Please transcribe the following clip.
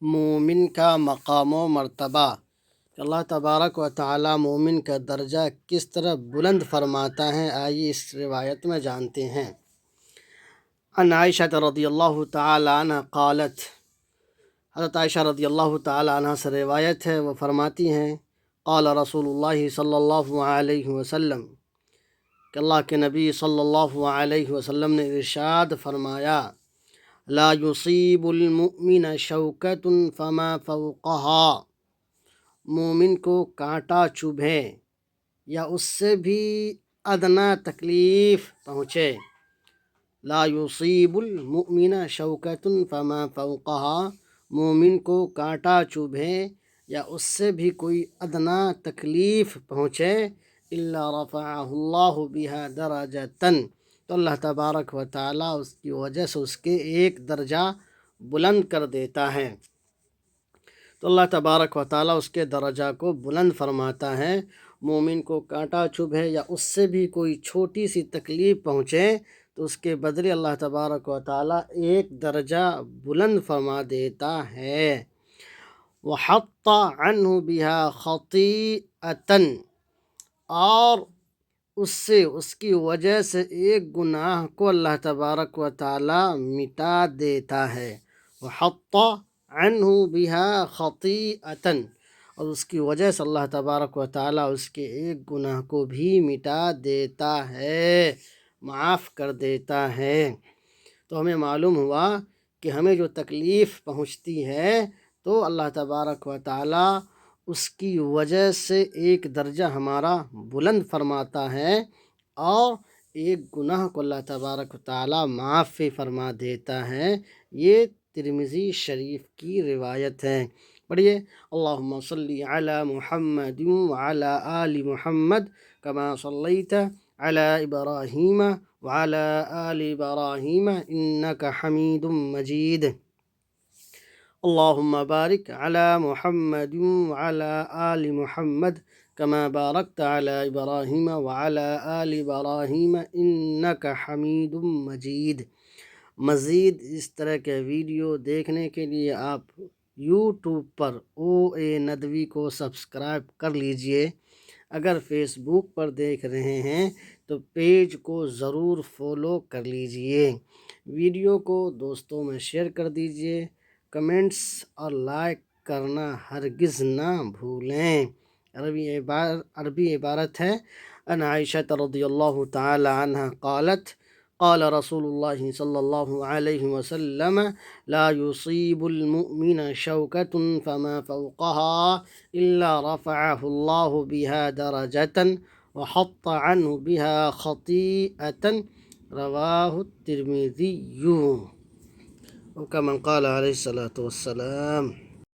مومن کا مقام و مرتبہ، کہ اللہ تبارک و تعالی مومن کا درجہ کس طرح بلند فرماتا ہے، آئیے اس روایت میں جانتے ہیں۔ عن عائشہ رضی اللہ تعالی عنہ قالت، حضرت عائشہ رضی اللہ تعالی عنہ سے روایت ہے، وہ فرماتی ہیں قال رسول اللہ صلی اللہ علیہ وسلم، کہ اللہ کے نبی صلی اللہ علیہ وسلم نے ارشاد فرمایا، لا یصیب المؤمن شوکۃ فما فوقہا، مومن کو کانٹا چبھے یا اس سے بھی ادنا تکلیف پہنچے، لا یصیب المؤمن شوکۃ فما فوقہا، مومن کو کانٹا چبھے یا اس سے بھی کوئی ادنا تکلیف پہنچے، الا رفعہ اللہ بہا درجۃ، تو اللہ تبارک و تعالیٰ اس کی وجہ سے اس کے ایک درجہ بلند کر دیتا ہے۔ تو اللہ تبارک و تعالیٰ اس کے درجہ کو بلند فرماتا ہے۔ مومن کو کانٹا چبھے یا اس سے بھی کوئی چھوٹی سی تکلیف پہنچے تو اس کے بدلے اللہ تبارک و تعالیٰ ایک درجہ بلند فرما دیتا ہے۔ وَحَطَّ عَنْهُ بِهَا خَطِيئَةً، اور اس سے اس کی وجہ سے ایک گناہ کو اللہ تبارک و تعالیٰ مٹا دیتا ہے۔ وَحَطَّ عَنْهُ بِهَا خَطِيئَةً، اور اس کی وجہ سے اللہ تبارک و تعالیٰ اس کے ایک گناہ کو بھی مٹا دیتا ہے، معاف کر دیتا ہے۔ تو ہمیں معلوم ہوا کہ ہمیں جو تکلیف پہنچتی ہے تو اللہ تبارک و تعالیٰ اس کی وجہ سے ایک درجہ ہمارا بلند فرماتا ہے، اور ایک گناہ کو اللہ تبارک و تعالیٰ معاف فرما دیتا ہے۔ یہ ترمذی شریف کی روایت ہے۔ پڑھیے، اللہم صلی علی محمد وعلی آل محمد کما صلیت علی ابراہیم وعلی آل ابراہیم انک حمید مجید، اللہم بارک علی محمد وعلی آل محمد کما بارکت علی ابراہیم وعلی آل ابراہیم انک حمید مجید۔ مزید اس طرح کے ویڈیو دیکھنے کے لیے آپ یوٹیوب پر OA ندوی کو سبسکرائب کر لیجئے۔ اگر فیس بک پر دیکھ رہے ہیں تو پیج کو ضرور فالو کر لیجئے۔ ویڈیو کو دوستوں میں شیئر کر دیجئے، کمنٹس اور لائک کرنا ہرگز نہ بھولیں۔ عربی عبارت ہے، ان عائشہ رضی اللہ تعالی عنہ قالت، قال رسول اللہ صلی اللہ علیہ وسلم، لا يصيب المؤمن شوكة فما فوقها إلا رفعه الله بها درجة وحط عنه بها خطيئة، رواه الترمذي، وكما قال عليه الصلاة والسلام۔